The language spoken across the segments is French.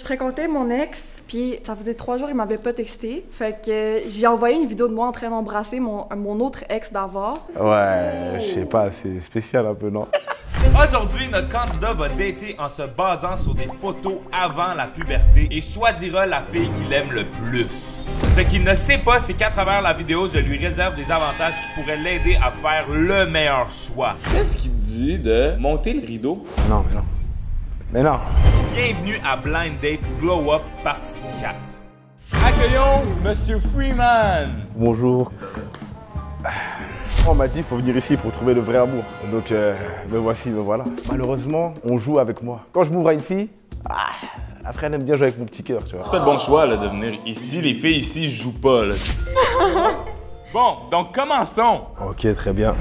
Je fréquentais mon ex, puis ça faisait 3 jours, il m'avait pas texté. Fait que j'ai envoyé une vidéo de moi en train d'embrasser mon autre ex d'avant. Ouais, je sais pas, c'est spécial un peu, non? Aujourd'hui, notre candidat va dater en se basant sur des photos avant la puberté et choisira la fille qu'il aime le plus. Ce qu'il ne sait pas, c'est qu'à travers la vidéo, je lui réserve des avantages qui pourraient l'aider à faire le meilleur choix. Qu'est-ce qu'il te dit de monter le rideau? Non, mais non. Mais non. Bienvenue à Blind Date Glow Up partie 4. Accueillons Monsieur Freeman! Bonjour. On m'a dit qu'il faut venir ici pour trouver le vrai amour. Donc, me voici, me voilà. Malheureusement, on joue avec moi. Quand je m'ouvre à une fille, après elle aime bien jouer avec mon petit cœur, tu vois. Tu fais le bon choix là, de venir ici. Les filles ici jouent pas. Là. Bon, donc commençons. Ok, très bien.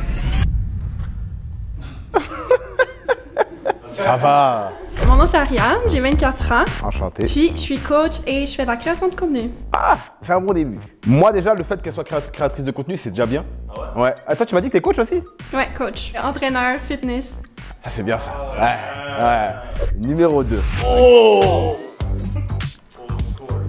Ça va. Mon nom c'est Ariane, j'ai 24 ans. Enchanté. Puis je suis coach et je fais de la création de contenu. Ah, c'est un bon début. Moi déjà, le fait qu'elle soit créatrice de contenu, c'est déjà bien. Ah ouais? Ouais. Attends, tu m'as dit que t'es coach aussi? Ouais, coach. Entraîneur, fitness. Ça c'est bien ça. Ouais. Numéro 2.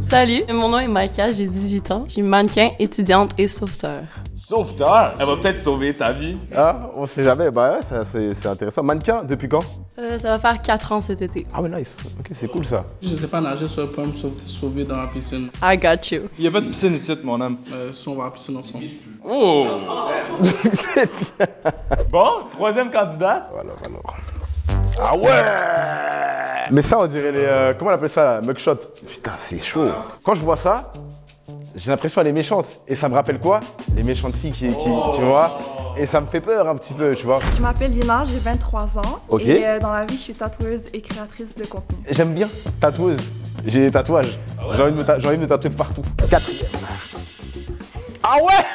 Salut, mon nom est Maïka, j'ai 18 ans. Je suis mannequin, étudiante et sauveteur. Sauveteur? Elle va peut-être sauver ta vie. Ah, on sait jamais. Bah ouais, c'est intéressant. Mannequin, depuis quand? Ça va faire 4 ans cet été. Ah ouais, nice. Ok, c'est cool ça. Je sais pas nager, ça peut me sauver dans la piscine. I got you. Il y a pas de piscine ici, mon homme. Si on va à la piscine ensemble. Oh! C'est bien. Bon, troisième candidat. Voilà. Ah ouais! Mais ça, on dirait les... comment on appelle ça, mugshot? Putain, c'est chaud. Quand je vois ça, j'ai l'impression qu'elle est méchante. Et ça me rappelle quoi? Les méchantes filles qui tu vois? Et ça me fait peur un petit peu, tu vois. Je m'appelle Lina, j'ai 23 ans. Ok. Et dans la vie, je suis tatoueuse et créatrice de contenu. J'aime bien, tatoueuse. J'ai des tatouages. J'ai envie de me tatouer partout. 4e. Ah ouais!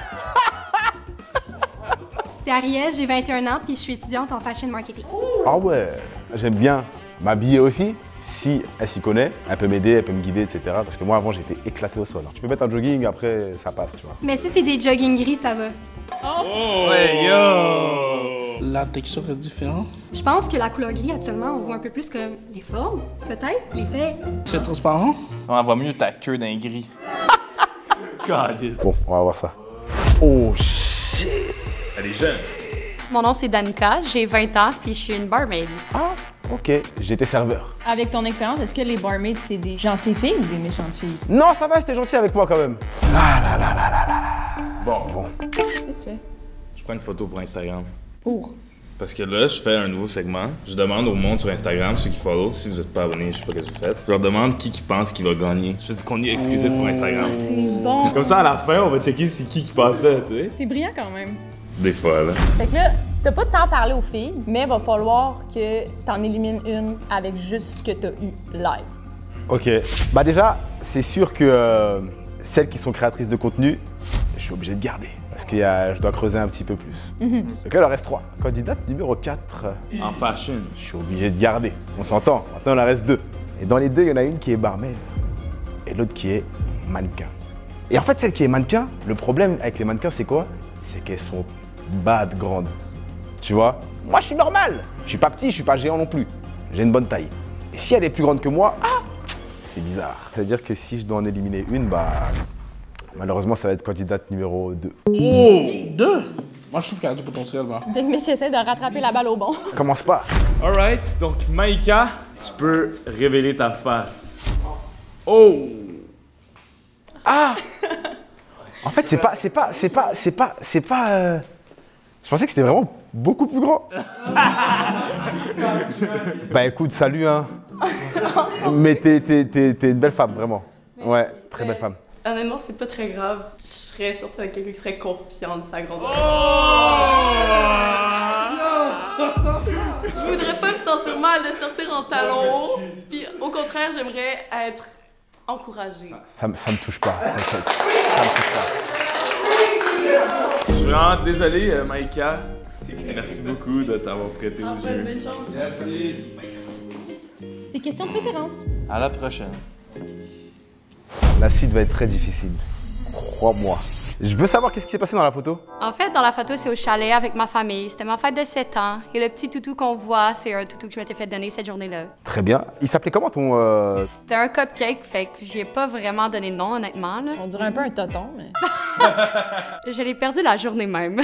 C'est Ariel, j'ai 21 ans puis je suis étudiante en fashion marketing. Ah ouais! J'aime bien m'habiller aussi. Si elle s'y connaît, elle peut m'aider, elle peut me guider, etc. Parce que moi, avant, j'étais éclaté au sol. Tu peux mettre un jogging, après, ça passe, tu vois. Mais si c'est des jogging gris, ça va. Ouais, yo! La texture est différente. Je pense que la couleur gris, actuellement, on voit un peu plus comme les formes, peut-être, les fesses. C'est transparent. On voit mieux ta queue d'un gris. Bon, on va voir ça. Oh shit! Elle est jeune. Mon nom c'est Danica, j'ai 20 ans puis je suis une barmaid. Ah, ok. J'étais serveur. Avec ton expérience, est-ce que les barmaids, c'est des gentilles filles ou des méchantes filles? Non, ça va, c'était gentil avec moi quand même. Bon. Qu'est-ce que tu fais? Je prends une photo pour Instagram. Pour? Parce que là, je fais un nouveau segment. Je demande au monde sur Instagram, ceux qui follow, si vous n'êtes pas abonnés, je sais pas ce que vous faites. Je leur demande qui pense qu'il va gagner. Je fais du contenu exclusif pour Instagram. Ah, c'est bon! Comme ça, à la fin, on va checker c'est qui pensait, tu sais. T'es brillant quand même. Des fois, là. Fait que là, t'as pas de temps à parler aux filles, mais il va falloir que t'en élimines une avec juste ce que t'as eu live. Ok. Bah déjà, c'est sûr que celles qui sont créatrices de contenu, je suis obligé de garder. Parce que je dois creuser un petit peu plus. Donc là, il en reste 3. Candidate numéro 4. En fashion. Je suis obligé de garder. On s'entend. Maintenant, il en reste 2. Et dans les 2, il y en a une qui est barmaid et l'autre qui est mannequin. Et en fait, celle qui est mannequin, le problème avec les mannequins, c'est quoi? C'est qu'elles sont bad grandes. Tu vois? Moi, je suis normal. Je suis pas petit, je suis pas géant non plus. J'ai une bonne taille. Et si elle est plus grande que moi, c'est bizarre. Ça veut dire que si je dois en éliminer une, bah... malheureusement, ça va être candidate numéro 2. Oh! 2? Moi, je trouve qu'elle a du potentiel, là. Mais j'essaie de rattraper la balle au bon. Commence pas. Alright, donc Maïka, tu peux révéler ta face. Oh! Ah! En fait, c'est pas... Je pensais que c'était vraiment beaucoup plus grand. Bah écoute, salut hein. Mais t'es une belle femme, vraiment. Ouais, très belle femme. Honnêtement, c'est pas très grave. Je serais sortie avec quelqu'un qui serait confiant de sa grandeur. Je voudrais pas me sentir mal de sortir en talons hauts. Puis au contraire, j'aimerais être encouragée. Ça me touche pas, t'inquiète. Ça me touche pas. Je suis vraiment désolé, Maïka. Merci beaucoup de t'avoir prêté au jeu. Bonne chance. Merci. C'est question de préférence. À la prochaine. La suite va être très difficile. Crois-moi. Je veux savoir qu'est-ce qui s'est passé dans la photo. En fait, dans la photo, c'est au chalet avec ma famille. C'était ma fête de 7 ans. Et le petit toutou qu'on voit, c'est un toutou que je m'étais fait donner cette journée-là. Très bien. Il s'appelait comment ton... C'était un cupcake, fait que j'y ai pas vraiment donné de nom, honnêtement. Là. On dirait un peu un toton, mais... Je l'ai perdu la journée même.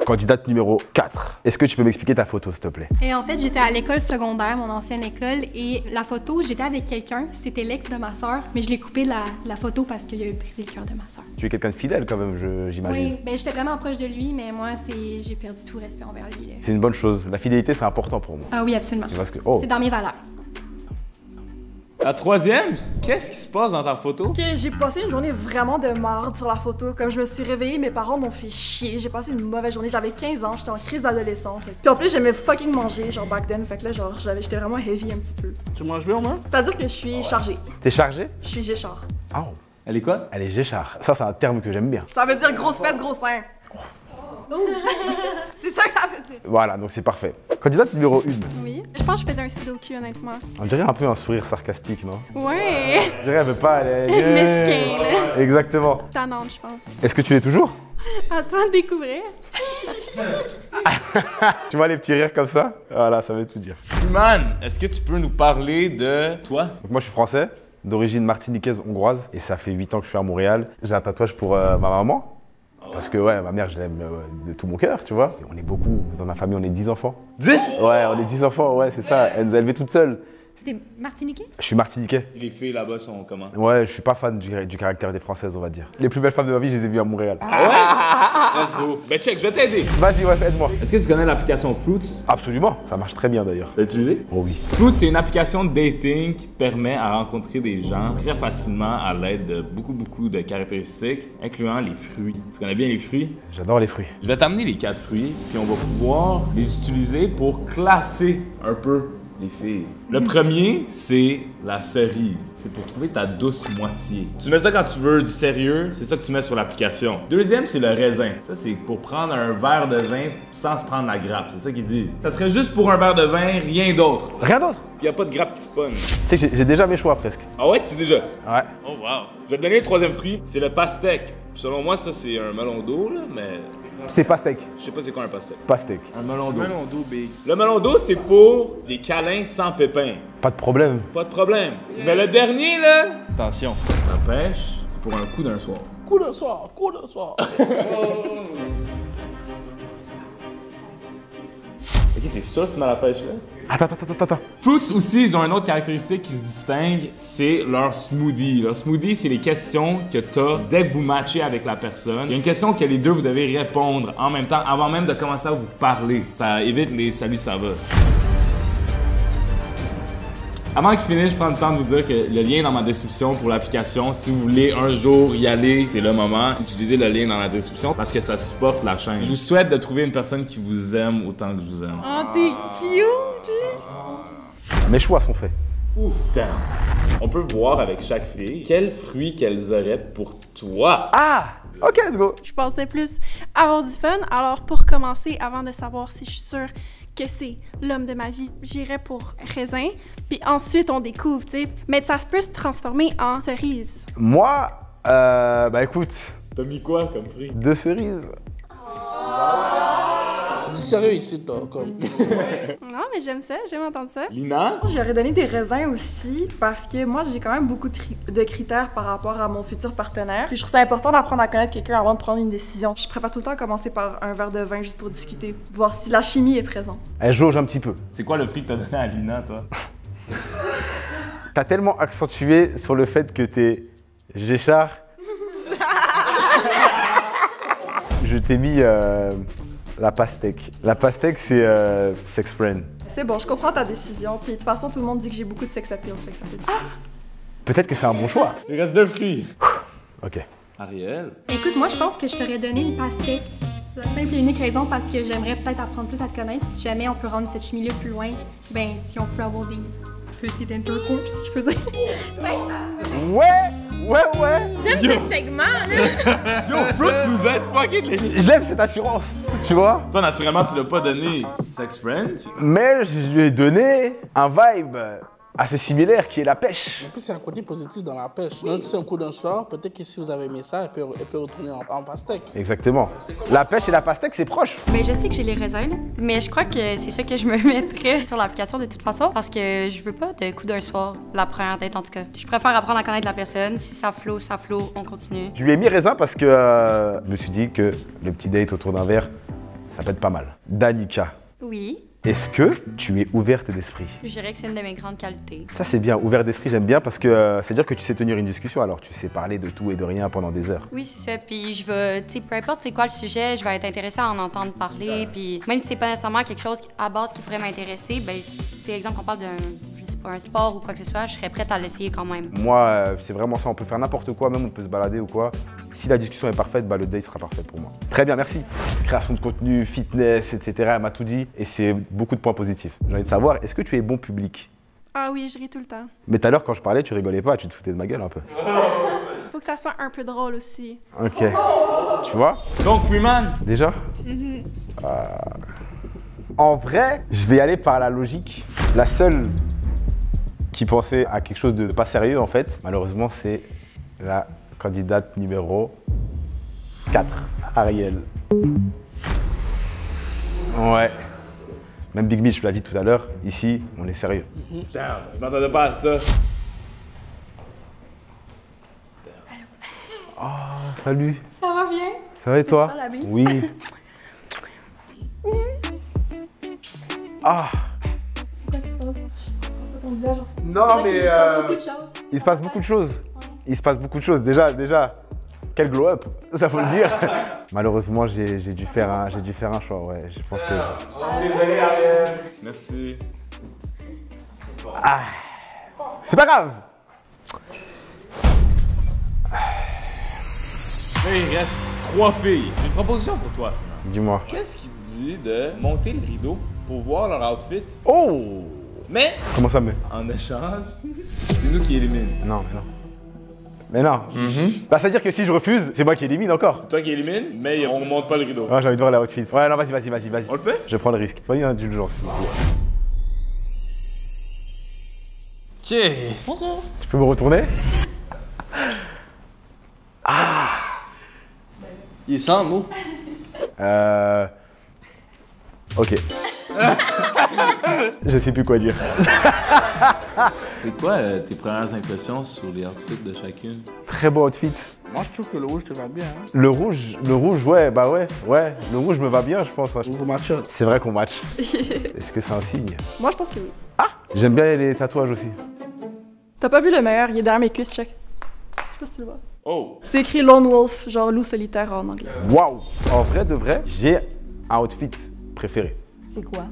Candidate numéro 4. Est-ce que tu peux m'expliquer ta photo, s'il te plaît? Et en fait, j'étais à l'école secondaire, mon ancienne école, et la photo, j'étais avec quelqu'un, c'était l'ex de ma sœur, mais je l'ai coupé la photo parce qu'il a brisé le cœur de ma sœur. Tu es quelqu'un de fidèle quand même, j'imagine. Oui, ben j'étais vraiment proche de lui, mais moi, j'ai perdu tout respect envers lui. Là. C'est une bonne chose. La fidélité, c'est important pour moi. Ah oui, absolument. Parce que... oh. C'est dans mes valeurs. La troisième, qu'est-ce qui se passe dans ta photo? Ok, j'ai passé une journée vraiment de marde sur la photo. Comme je me suis réveillée, mes parents m'ont fait chier. J'ai passé une mauvaise journée. J'avais 15 ans, j'étais en crise d'adolescence. Puis en plus, j'aimais fucking manger, genre back then. Fait que là, genre, j'étais vraiment heavy un petit peu. Tu manges bien, moi? C'est-à-dire que je suis chargée. T'es chargé? Je suis géchard. Oh. Elle est quoi? Elle est géchard. Ça, c'est un terme que j'aime bien. Ça veut dire grosse fesse, gros sein. C'est ça que ça veut dire. Voilà, donc c'est parfait. Candidate numéro 1. Oui. Je pense que je faisais un sudoku, honnêtement. On dirait un peu un sourire sarcastique, non? Ouais. Je dirais, elle veut pas aller... Mesquin, là. Exactement. Tannante, je pense. Est-ce que tu l'es toujours? Attends de découvrir. Tu vois les petits rires comme ça? Voilà, ça veut tout dire. Man, est-ce que tu peux nous parler de toi? Donc moi, je suis français, d'origine martiniquaise hongroise, et ça fait 8 ans que je suis à Montréal. J'ai un tatouage pour ma maman. Parce que ouais, ma mère, je l'aime de tout mon cœur, tu vois. On est beaucoup, dans ma famille, on est 10 enfants. 10? Ouais, on est 10 enfants, ouais, c'est ça. Elle nous a élevés toutes seules. C'était martiniquais? Je suis martiniquais. Les filles là-bas sont comment? Ouais, je suis pas fan du caractère des Françaises, on va dire. Les plus belles femmes de ma vie, je les ai vues à Montréal. Ah ouais? Let's go. Ben check, je vais t'aider. Vas-y, ouais, aide-moi. Est-ce que tu connais l'application Fruits? Absolument, ça marche très bien d'ailleurs. T'as utilisé? Oh oui. Fruits, c'est une application de dating qui te permet à rencontrer des gens très facilement à l'aide de beaucoup de caractéristiques, incluant les fruits. Tu connais bien les fruits? J'adore les fruits. Je vais t'amener les 4 fruits, puis on va pouvoir les utiliser pour classer un peu les filles. Le premier, c'est la cerise. C'est pour trouver ta douce moitié. Tu mets ça quand tu veux du sérieux, c'est ça que tu mets sur l'application. Deuxième, c'est le raisin. Ça, c'est pour prendre un verre de vin sans se prendre la grappe. C'est ça qu'ils disent. Ça serait juste pour un verre de vin, rien d'autre. Rien d'autre? Il n'y a pas de grappe qui se pogne. Tu sais, j'ai déjà mes choix presque. Ah ouais, tu sais déjà? Ouais. Oh wow. Je vais te donner le troisième fruit, c'est le pastèque. Selon moi, ça, c'est un melon d'eau, là, mais... C'est pastèque. Je sais pas c'est quoi un pastèque. Pastèque. Un melon d'eau. Melon d'eau, big. Le melon d'eau, c'est pour des câlins sans pépins. Pas de problème. Pas de problème. Mais le dernier, là... Attention. La pêche, c'est pour un coup d'un soir. Coup de soir, coup de soir. Ok, t'es sûr que tu mets la pêche là? Attends. Fruits aussi, ils ont une autre caractéristique qui se distingue, c'est leur smoothie. Leur smoothie, c'est les questions que t'as dès que vous matchez avec la personne. Il y a une question que les deux, vous devez répondre en même temps, avant même de commencer à vous parler. Ça évite les « salut, ça va ». Avant qu'il finisse, je prends le temps de vous dire que le lien est dans ma description pour l'application. Si vous voulez un jour y aller, c'est le moment. Utilisez le lien dans la description parce que ça supporte la chaîne. Je vous souhaite de trouver une personne qui vous aime autant que je vous aime. Oh, t'es cute! Mes choix sont faits. Ouh, damn. On peut voir avec chaque fille quel fruit qu'elles auraient pour toi. Ah! Ok, let's go. Je pensais plus avoir du fun. Alors, pour commencer, avant de savoir si je suis sûre que c'est l'homme de ma vie, j'irais pour raisin. Puis ensuite, on découvre, tu sais. Mais ça se peut se transformer en cerise. Moi, bah écoute. T'as mis quoi comme fruit? 2 cerises. Du sérieux ici, toi, comme. Non, mais j'aime ça, j'aime entendre ça. Lina? J'aurais donné des raisins aussi parce que moi, j'ai quand même beaucoup de critères par rapport à mon futur partenaire. Puis je trouve ça important d'apprendre à connaître quelqu'un avant de prendre une décision. Je préfère tout le temps commencer par un verre de vin juste pour discuter, voir si la chimie est présente. Elle jauge un petit peu. C'est quoi le fruit que t'as donné à Lina, toi? T'as tellement accentué sur le fait que t'es Géchard. Je t'ai mis la pastèque. La pastèque, c'est sex friend. C'est bon, je comprends ta décision. Puis de toute façon, tout le monde dit que j'ai beaucoup de sex appeal, fait que ça fait du sens. Peut-être que c'est un bon choix. Il reste 2 fruits. Ok. Ariel? Écoute, moi, je pense que je t'aurais donné une pastèque. La simple et unique raison parce que j'aimerais peut-être apprendre plus à te connaître. Puis si jamais on peut rendre cette chimie-là plus loin, ben si on peut avoir des petites intercourses, si je peux dire. Ouais. J'aime ce segment, là. Yo, Fruits nous aide fucking. J'aime cette assurance, tu vois. Toi, naturellement, tu l'as pas donné sex friend. Mais je lui ai donné un vibe assez similaire qui est la pêche. En plus, c'est un côté positif dans la pêche. Même si c'est un coup d'un soir, peut-être que si vous avez aimé ça, elle peut retourner en pastèque. Exactement. La pêche et la pastèque, c'est proche. Mais je sais que j'ai les raisins, là, mais je crois que c'est ça que je me mettrais sur l'application de toute façon parce que je veux pas de coup d'un soir, la première date en tout cas. Je préfère apprendre à connaître la personne. Si ça flow, on continue. Je lui ai mis raisin parce que je me suis dit que le petit date autour d'un verre, ça peut être pas mal. Danica, Oui, est-ce que tu es ouverte d'esprit? je dirais que c'est une de mes grandes qualités. Ça c'est bien, ouvert d'esprit j'aime bien parce que c'est-à-dire que tu sais tenir une discussion alors tu sais parler de tout et de rien pendant des heures. Oui, c'est ça. Puis je vais, tu sais, peu importe c'est quoi le sujet, je vais être intéressée à en entendre parler. Puis même si c'est pas nécessairement quelque chose à base qui pourrait m'intéresser, ben, tu sais, exemple, on parle d'un, je sais pas, un sport ou quoi que ce soit, je serais prête à l'essayer quand même. Moi c'est vraiment ça, on peut faire n'importe quoi, même on peut se balader ou quoi. Si la discussion est parfaite, bah, le date sera parfait pour moi. Très bien, merci. Création de contenu, fitness, etc. Elle m'a tout dit et c'est beaucoup de points positifs. J'ai envie de savoir, est-ce que tu es bon public? Ah oui, je ris tout le temps. Mais tout à l'heure, quand je parlais, tu rigolais pas, tu te foutais de ma gueule un peu. Faut que ça soit un peu drôle aussi. Ok. Tu vois? Donc, Freeman. Déjà? En vrai, je vais aller par la logique. La seule qui pensait à quelque chose de pas sérieux, en fait, malheureusement, c'est la candidate numéro 4, Ariel. Ouais. Même Big Mitch me l'a dit tout à l'heure, ici, on est sérieux. Putain, je m'attendais pas à ça. Oh, salut. Ça va bien? Ça va et toi? Ça va, la bise? Oui. Ah. C'est quoi qui se passe? Je vois pas ton visage en ce moment. Non, C'est vrai mais qu'il se passe beaucoup de choses. il se passe beaucoup de choses. Il se passe beaucoup de choses. Déjà, quel glow-up, ça faut le dire. Malheureusement, j'ai dû faire un choix, ouais. Je pense que... Désolé, Ariel. Merci. Ah. C'est pas grave. Là, il reste 3 filles. J'ai une proposition pour toi, Freeman. Dis-moi. Qu'est-ce qui te dit de monter le rideau pour voir leur outfit? Oh! Mais, Comment ça, mais? en échange, c'est nous qui élimine. Non, mais non. Mais non. Bah, c'est-à-dire que si je refuse, c'est moi qui élimine encore. C'est toi qui élimine, mais on monte pas le rideau. Ah, j'ai envie de voir la outfit. Ouais, non, vas-y. On le fait? Je prends le risque. Soyez indulgents, s'il vous plaît. Ok. Bonjour. Tu peux me retourner? Il est sans mots. Ok. Je sais plus quoi dire. C'est quoi tes premières impressions sur les outfits de chacune? Très beau outfit. Moi, je trouve que le rouge te va bien. Hein. Le rouge, ouais, bah ouais. Le rouge me va bien, je pense. Vous matchez. C'est vrai qu'on match. Est-ce que c'est un signe? Moi, je pense que oui. J'aime bien les tatouages aussi. T'as pas vu le meilleur? Il est derrière mes cuisses, check. Je sais pas si tu le vois. Oh! C'est écrit Lone Wolf, genre loup solitaire en anglais. Waouh! En vrai de vrai, j'ai un outfit préféré. C'est quoi?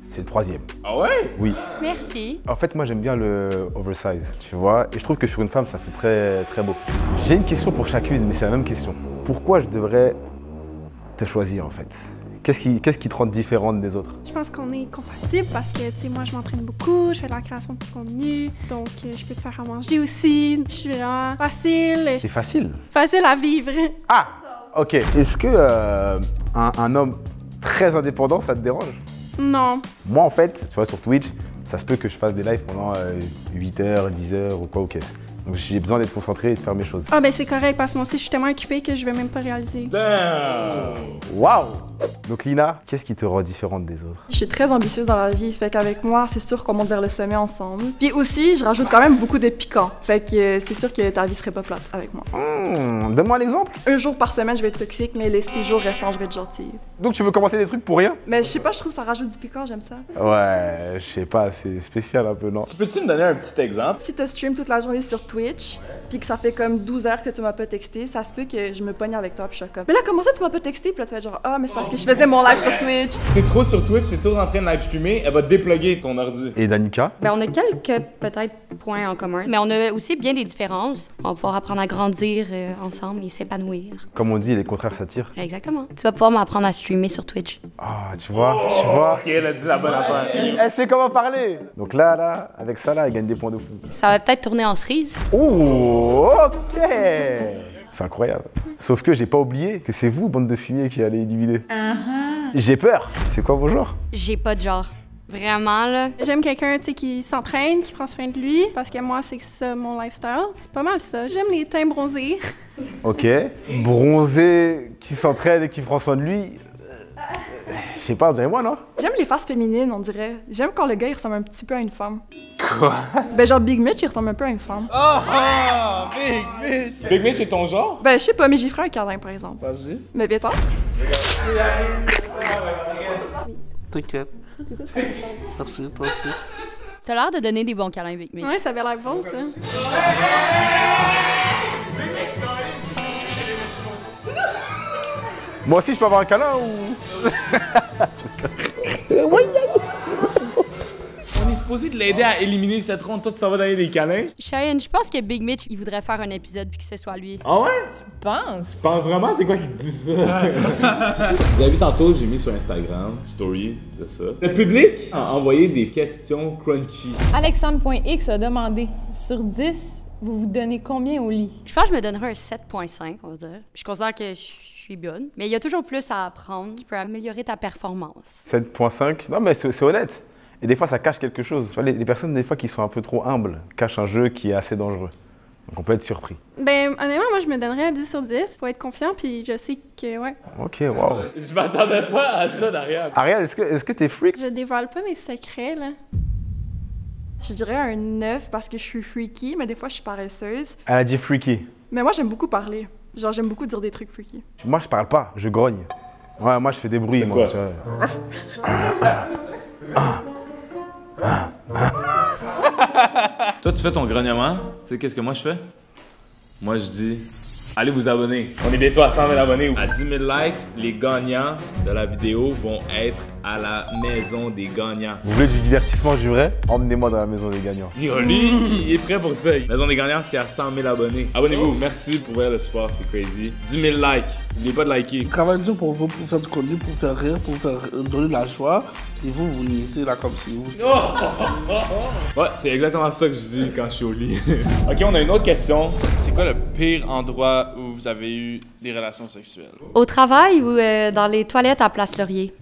C'est le 3e. Ah ouais? Oui. Merci. En fait, moi, j'aime bien le oversize, tu vois. Et je trouve que sur une femme, ça fait très, très beau. J'ai une question pour chacune, mais c'est la même question. Pourquoi je devrais te choisir, en fait? Qu'est-ce qui te rend différente des autres? Je pense qu'on est compatibles parce que, tu sais, moi, je m'entraîne beaucoup, je fais de la création de contenu, donc je peux te faire à manger aussi. Je suis vraiment facile. C'est facile. Facile à vivre. Ah! Ok. Est-ce que un homme très indépendant, ça te dérange? Non. Moi, en fait, tu vois, sur Twitch, ça se peut que je fasse des lives pendant 8 heures, 10 heures ou quoi, ok. Donc j'ai besoin d'être concentré et de faire mes choses. Ah ben c'est correct parce que moi aussi je suis tellement occupée que je vais même pas réaliser. Damn! Waouh! Donc Lina, qu'est-ce qui te rend différente des autres? Je suis très ambitieuse dans la vie, fait qu'avec moi, c'est sûr qu'on monte vers le sommet ensemble. Puis aussi, je rajoute quand même beaucoup de piquant, fait que c'est sûr que ta vie serait pas plate avec moi. Donne-moi un exemple. Un jour par semaine, je vais être toxique, mais les 6 jours restants, je vais être gentille. Donc tu veux commencer des trucs pour rien? Mais je sais pas, je trouve que ça rajoute du piquant, j'aime ça. Ouais, je sais pas, c'est spécial un peu, non? Tu peux-tu me donner un petit exemple? Si tu stream toute la journée sur Twitch, puis que ça fait comme 12 heures que tu m'as pas texté, ça se peut que je me pogne avec toi, puis je suis comme... Mais là, comment ça tu m'as pas texté? Puis là, tu vas être genre, ah, mais c'est parce que je faisais mon live sur Twitch. T'es trop sur Twitch, t'es toujours en train de live streamer, elle va dépluguer ton ordi. Et Danica? Ben, on a quelques, peut-être, points en commun, mais on a aussi bien des différences. On va pouvoir apprendre à grandir ensemble et s'épanouir. Comme on dit, les contraires s'attirent. Exactement. Tu vas pouvoir m'apprendre à streamer sur Twitch. Ah, tu vois? Ok, elle a dit la bonne affaire. Elle sait comment parler. Donc là, avec ça, là, elle gagne des points de fou. Ça va peut-être tourner en cerise. Oh, ok! C'est incroyable. Sauf que j'ai pas oublié que c'est vous, bande de fumier, qui allez éliminer. J'ai peur. C'est quoi vos genres? J'ai pas de genre. Vraiment, là. J'aime quelqu'un, tu sais, qui s'entraîne, qui prend soin de lui, parce que moi, c'est ça mon lifestyle. C'est pas mal ça. J'aime les teints bronzés. Ok. Bronzé, qui s'entraîne et qui prend soin de lui. Je sais pas, on dirait moi, non? J'aime les faces féminines, on dirait. J'aime quand le gars, il ressemble un petit peu à une femme. Quoi? Ben, genre Big Mitch, il ressemble un peu à une femme. Big Mitch! Big Mitch, c'est ton genre? Ben, je sais pas, mais j'ai ferai un câlin, par exemple. Vas-y. Mais viens-t'en. T'inquiète. Merci, toi aussi. T'as l'air de donner des bons câlins, Big Mitch. Ouais, ça avait l'air bon, ça. Moi aussi, je peux avoir un câlin ou. On est supposé de l'aider à éliminer cette ronde. Toi, tu s'en vas donner des câlins? Cheyenne, je pense que Big Mitch, il voudrait faire un épisode puis que ce soit lui. Ah ouais? Tu penses? Tu penses vraiment? C'est quoi qui te dit ça? Vous avez vu tantôt, j'ai mis sur Instagram, story de ça. Le public a envoyé des questions crunchy. Alexandre.x a demandé, sur 10, vous vous donnez combien au lit? Je pense que je me donnerais un 7.5, on va dire. Je considère que je suis bonne, mais il y a toujours plus à apprendre qui peut améliorer ta performance. 7.5. Non, mais c'est honnête. Et des fois, ça cache quelque chose. Tu vois, les personnes, des fois, qui sont un peu trop humbles, cachent un jeu qui est assez dangereux. Donc, on peut être surpris. Ben, honnêtement, moi, je me donnerais un 10 sur 10. Faut être confiant, puis je sais que, ouais. Ok, waouh. Je m'attendais pas à ça d'Ariane. Ariane, est-ce que t'es freak? Je dévoile pas mes secrets, là. Je dirais un 9 parce que je suis freaky, mais des fois, je suis paresseuse. Elle a dit freaky. Mais moi, j'aime beaucoup parler. Genre, j'aime beaucoup dire des trucs freaky. Moi, je parle pas, je grogne. Ouais, moi, je fais des bruits, moi. Quoi? Toi, tu fais ton grognement. Tu sais, qu'est-ce que moi je fais? Moi, je dis, allez vous abonner. On est bientôt à 100 000 abonnés. À 10 000 likes, les gagnants de la vidéo vont être à la maison des gagnants. Vous voulez du divertissement du vrai? Emmenez-moi dans la maison des gagnants. Lui, il est prêt pour ça. Maison des gagnants, c'est à 100 000 abonnés. Abonnez-vous. Merci pour le support, c'est crazy. 10 000 likes. N'oubliez pas de liker. Travail dur pour vous, pour faire du contenu, pour faire rire, pour faire donner de la joie. Et vous, vous niaisez là comme si vous... Ouais, c'est exactement ça que je dis quand je suis au lit. Ok, on a une autre question. C'est quoi le pire endroit où vous avez eu des relations sexuelles? Au travail ou dans les toilettes à Place Laurier?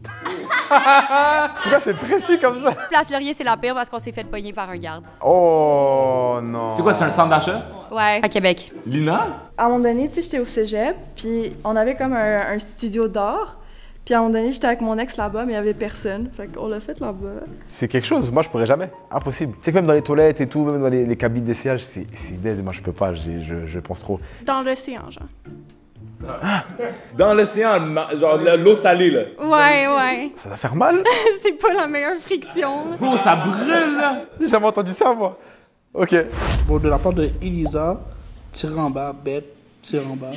Pourquoi c'est précis comme ça? Place Laurier, c'est la pire parce qu'on s'est fait pogner par un garde. Oh non. C'est quoi, c'est un centre d'achat? Ouais, à Québec. Lina? À un moment donné, tu sais, j'étais au cégep, puis on avait comme un studio d'art. Puis à un moment donné, j'étais avec mon ex là-bas, mais il y avait personne. Fait qu'on l'a fait là-bas. C'est quelque chose, moi je pourrais jamais. Impossible. Tu sais que même dans les toilettes et tout, même dans les cabines d'essayage, c'est dead. Moi je peux pas, je pense trop. Dans l'océan, genre. Dans l'océan, genre l'eau salée, là. Ouais. Ça va faire mal? C'est pas la meilleure friction. Oh, ça brûle, là! J'ai jamais entendu ça, moi. Ok. Bon, de la part de Elisa, tirer en bas, bête, tirer en bas.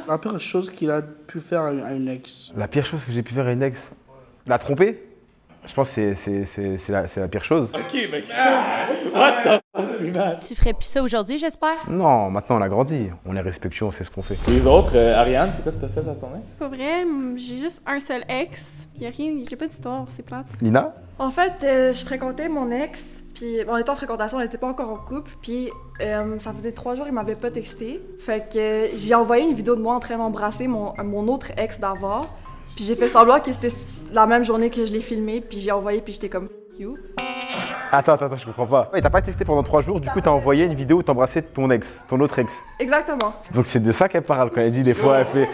La pire chose qu'il a pu faire à une ex. La pire chose que j'ai pu faire à une ex? La tromper? Je pense que c'est la pire chose. Ok, mec. What the fuck? Tu ferais plus ça aujourd'hui, j'espère? Non, maintenant on a grandi. On est respectueux, on sait ce qu'on fait. Les autres, Ariane, c'est quoi que t'as fait à ton ex? Pas vrai, j'ai juste un seul ex. Y'a rien, j'ai pas d'histoire, c'est plate. Lina? En fait, je fréquentais mon ex, puis on était en fréquentation, on n'était pas encore en couple, puis ça faisait 3 jours, il m'avait pas texté. Fait que j'ai envoyé une vidéo de moi en train d'embrasser mon autre ex d'avant, puis j'ai fait semblant que c'était la même journée que je l'ai filmé, puis j'ai envoyé, puis j'étais comme « you ». Attends, je comprends pas. Ouais, t'as pas texté pendant 3 jours, du coup t'as envoyé une vidéo où t'embrassais ton ex, ton autre ex. Exactement. Donc c'est de ça qu'elle parle quand elle dit des fois, elle fait...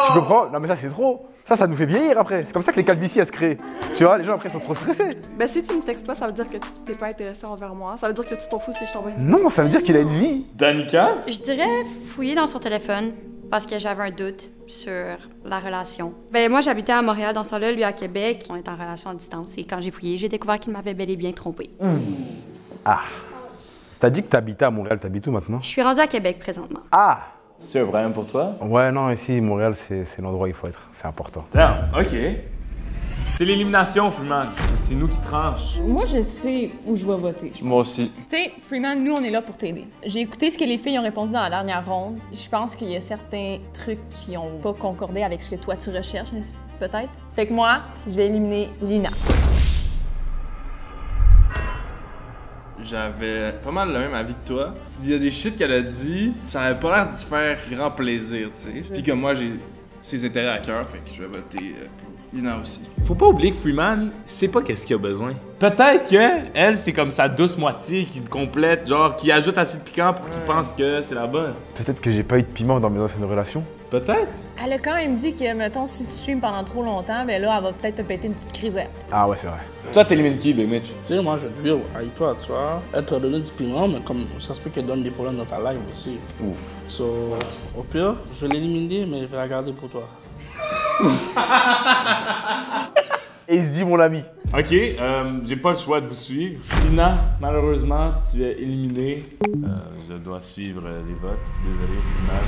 Tu comprends? Non mais ça c'est trop. Ça nous fait vieillir après. C'est comme ça que les calvities elles se créent. Tu vois, les gens après sont trop stressés. Ben si tu me textes pas, ça veut dire que t'es pas intéressé envers moi. Ça veut dire que tu t'en fous si je t'envoie. Non, ça veut dire qu'il a une vie. Danica? Je dirais fouiller dans son téléphone parce que j'avais un doute sur la relation. Ben moi, j'habitais à Montréal dans ce temps-là, lui à Québec. On est en relation à distance et quand j'ai fouillé, j'ai découvert qu'il m'avait bel et bien trompée. Ah. T'as dit que t'habitais à Montréal, t'habites où maintenant? Je suis rendue à Québec présentement. Ah. C'est un problème pour toi? Ouais, non, ici, Montréal, c'est l'endroit où il faut être. C'est important. Damn, ok. C'est l'élimination, Freeman. C'est nous qui tranche. Moi, je sais où je vais voter. Moi aussi. Tu sais, Freeman, nous, on est là pour t'aider. J'ai écouté ce que les filles ont répondu dans la dernière ronde. Je pense qu'il y a certains trucs qui ont pas concordé avec ce que toi, tu recherches, peut-être. Fait que moi, je vais éliminer Lina. J'avais pas mal le même avis que toi. Il y a des shit qu'elle a dit, ça avait pas l'air d'y faire grand plaisir, tu sais. Puis que moi, j'ai ses intérêts à cœur, fait que je vais voter Lina aussi. Faut pas oublier que Freeman sait pas qu'est-ce qu'il a besoin. Peut-être que elle, c'est comme sa douce moitié qui le complète, genre qui ajoute assez de piquant pour qu'il pense que c'est la bonne. Peut-être que j'ai pas eu de piment dans mes anciennes relations. Peut-être. Elle a quand même dit que, mettons, si tu streams pendant trop longtemps, ben là, elle va peut-être te péter une petite crisette. Ah ouais, c'est vrai. Toi, t'élimines qui, Big Mitch? Tu sais, moi, je vis avec toi, tu vois. Elle te donne du piment, mais comme ça se peut qu'elle donne des problèmes dans ta live aussi. Ouf. So, au pire, je vais l'éliminer, mais je vais la garder pour toi. Et il se dit, mon ami. Ok, j'ai pas le choix de vous suivre. Lina, malheureusement, tu es éliminée. Je dois suivre les votes. Désolé, Freeman.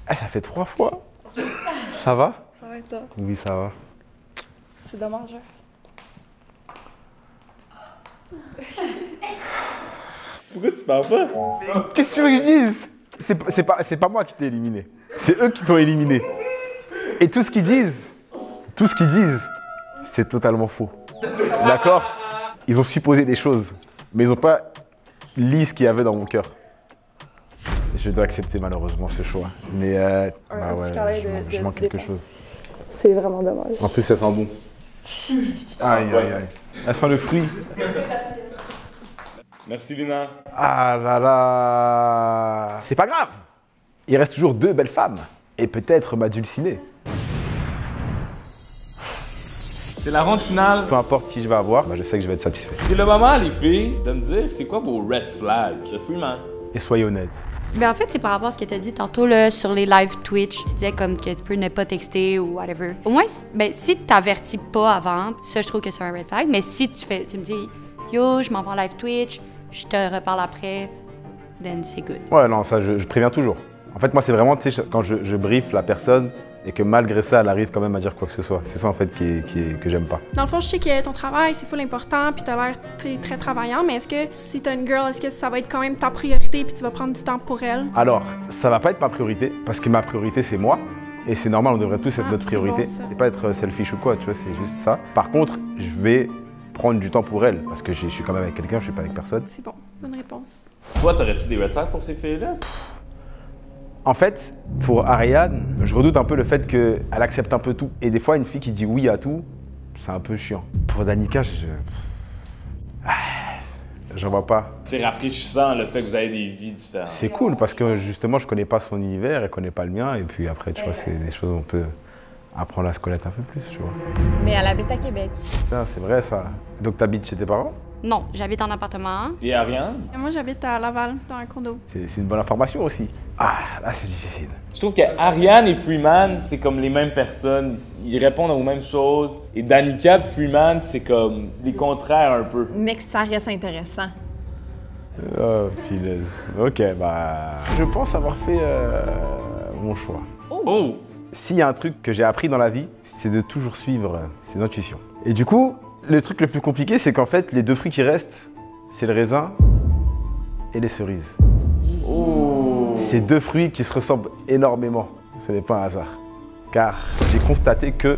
Ah, ça fait 3 fois. Ça va? Ça va être toi. Oui, ça va. C'est dommage. Pourquoi tu parles pas? Qu'est-ce que tu veux que je dise? C'est pas moi qui t'ai éliminé. C'est eux qui t'ont éliminé. Et tout ce qu'ils disent, c'est totalement faux. D'accord? Ils ont supposé des choses, mais ils n'ont pas lu ce qu'il y avait dans mon cœur. Je dois accepter malheureusement ce choix. Mais bah ouais, je manque quelque chose. C'est vraiment dommage. En plus, ça sent bon. Aïe, aïe, aïe. Elle sent le fruit. Merci, Lina. Ah là là. C'est pas grave. Il reste toujours 2 belles femmes. Et peut-être ma dulcinée. C'est la ronde finale. Peu importe qui je vais avoir, bah je sais que je vais être satisfait. C'est le moment, les filles, de me dire c'est quoi vos red flags de Freeman. Et soyez honnêtes. Mais en fait, c'est par rapport à ce que tu as dit tantôt là, sur les live Twitch. Tu disais comme que tu peux ne pas texter ou whatever. Au moins, ben, si tu t'avertis pas avant, ça, je trouve que c'est un red flag. Mais si tu me dis, yo, je m'en vais en live Twitch, je te reparle après, then c'est good. Ouais, non, ça, je préviens toujours. En fait, moi, c'est vraiment, tu sais, quand je brief la personne et que malgré ça, elle arrive quand même à dire quoi que ce soit. C'est ça, en fait, que j'aime pas. Dans le fond, je sais que ton travail, c'est full important, puis t'as l'air très travaillant, mais est-ce que si t'as une girl, est-ce que ça va être quand même ta priorité, puis tu vas prendre du temps pour elle? Alors, ça va pas être ma priorité, parce que ma priorité, c'est moi. Et c'est normal, on devrait tous être notre priorité. Bon, c'est pas être selfish ou quoi, tu vois, c'est juste ça. Par contre, je vais prendre du temps pour elle, parce que je suis quand même avec quelqu'un, je suis pas avec personne. C'est bon, bonne réponse. Toi, t'aurais-tu des red flags pour ces filles-là? En fait, pour Ariane, je redoute un peu le fait qu'elle accepte un peu tout. Et des fois, une fille qui dit oui à tout, c'est un peu chiant. Pour Danica, j'en vois pas. C'est rafraîchissant le fait que vous avez des vies différentes. C'est cool parce que justement, je connais pas son univers, elle connaît pas le mien. Et puis après, tu vois, c'est des choses où on peut apprendre à se connaître un peu plus, tu vois. Mais elle habite à Québec. Putain, c'est vrai ça. Donc t'habites chez tes parents? Non, j'habite en appartement. Et Ariane? Et moi, j'habite à Laval, dans un condo. C'est une bonne information aussi. Ah, là, c'est difficile. Je trouve que Ariane et Freeman, c'est comme les mêmes personnes. Ils répondent aux mêmes choses. Et Danica et Freeman, c'est comme les contraires un peu. Mais que ça reste intéressant. Oh, filaise. Ok, bah... Je pense avoir fait mon choix. Oh! S'il y a un truc que j'ai appris dans la vie, c'est de toujours suivre ses intuitions. Et du coup, le truc le plus compliqué, c'est qu'en fait, les 2 fruits qui restent, c'est le raisin et les cerises. Oh! C'est 2 fruits qui se ressemblent énormément. Ce n'est pas un hasard. Car j'ai constaté que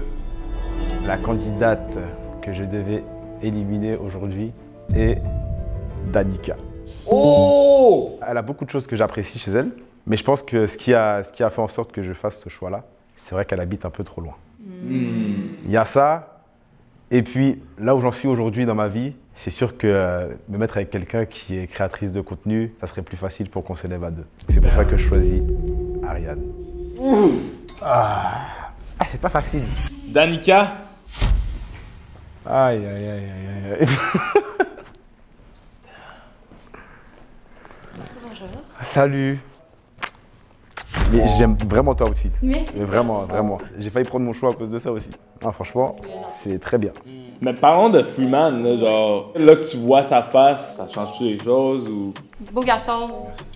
la candidate que je devais éliminer aujourd'hui est Danica. Oh! Elle a beaucoup de choses que j'apprécie chez elle, mais je pense que ce qui a fait en sorte que je fasse ce choix-là, c'est vrai qu'elle habite un peu trop loin. Il y a ça. Et puis, là où j'en suis aujourd'hui dans ma vie, c'est sûr que me mettre avec quelqu'un qui est créatrice de contenu, ça serait plus facile pour qu'on s'élève à 2. C'est pour ça que je choisis Ariane. Ah, c'est pas facile. Danica? Aïe, aïe, aïe, aïe, aïe. Bonjour. Salut. Mais j'aime vraiment toi outfit. Merci. Mais vraiment, vraiment. J'ai failli prendre mon choix à cause de ça aussi. Ah, franchement, c'est très bien. Mais parlons de Freeman, là, genre, là que tu vois sa face, ça change-tu les choses ou... Beau garçon,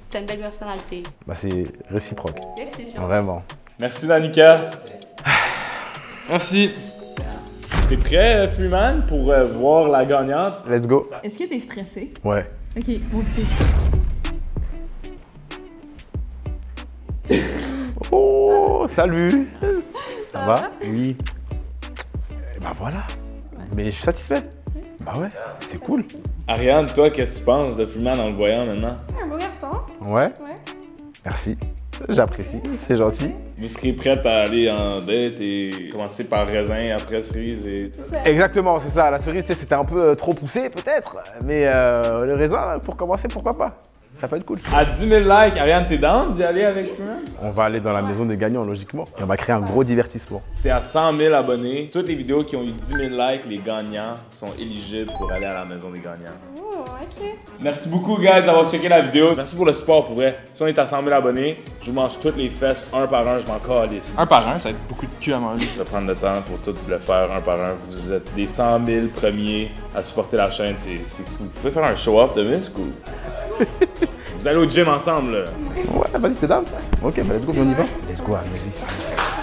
t'as une belle personnalité. Bah, c'est réciproque. Merci, c'est Vraiment. Merci, Danica. Merci. T'es prêt, Freeman, pour voir la gagnante? Let's go. Est-ce que t'es stressé? Ouais. Ok, moi aussi. Oh, salut. Ça va? Oui. Et bah voilà. Mais je suis satisfait. Bah ouais, c'est cool. Ariane, toi, qu'est-ce que tu penses de Freeman en le voyant maintenant? Un beau garçon. Ouais? Ouais. Merci. J'apprécie, c'est gentil. Vous serez prête à aller en date et commencer par raisin, après cerise et... Exactement, c'est ça. La cerise, c'était un peu trop poussé peut-être, mais le raisin, pour commencer, pourquoi pas? Ça peut être cool. À 10 000 likes, Ariane, t'es down d'y aller avec Freeman? On va aller dans la maison des gagnants, logiquement. Et on va créer un gros divertissement. C'est à 100 000 abonnés. Toutes les vidéos qui ont eu 10 000 likes, les gagnants sont éligibles pour aller à la maison des gagnants. Oh, ok. Merci beaucoup, guys, d'avoir checké la vidéo. Merci pour le support, pour vrai. Si on est à 100 000 abonnés, je vous mange toutes les fesses un par un, je m'en calisse. Un par un, ça va être beaucoup de cul à manger. Je vais prendre le temps pour tout le faire un par un. Vous êtes les 100 000 premiers à supporter la chaîne, c'est fou. Vous pouvez faire un show-off de muscle ou... Vous allez au gym ensemble, là. Ouais, vas-y, t'es down? Ok, bah let's go, on y va. Let's go, allez-y.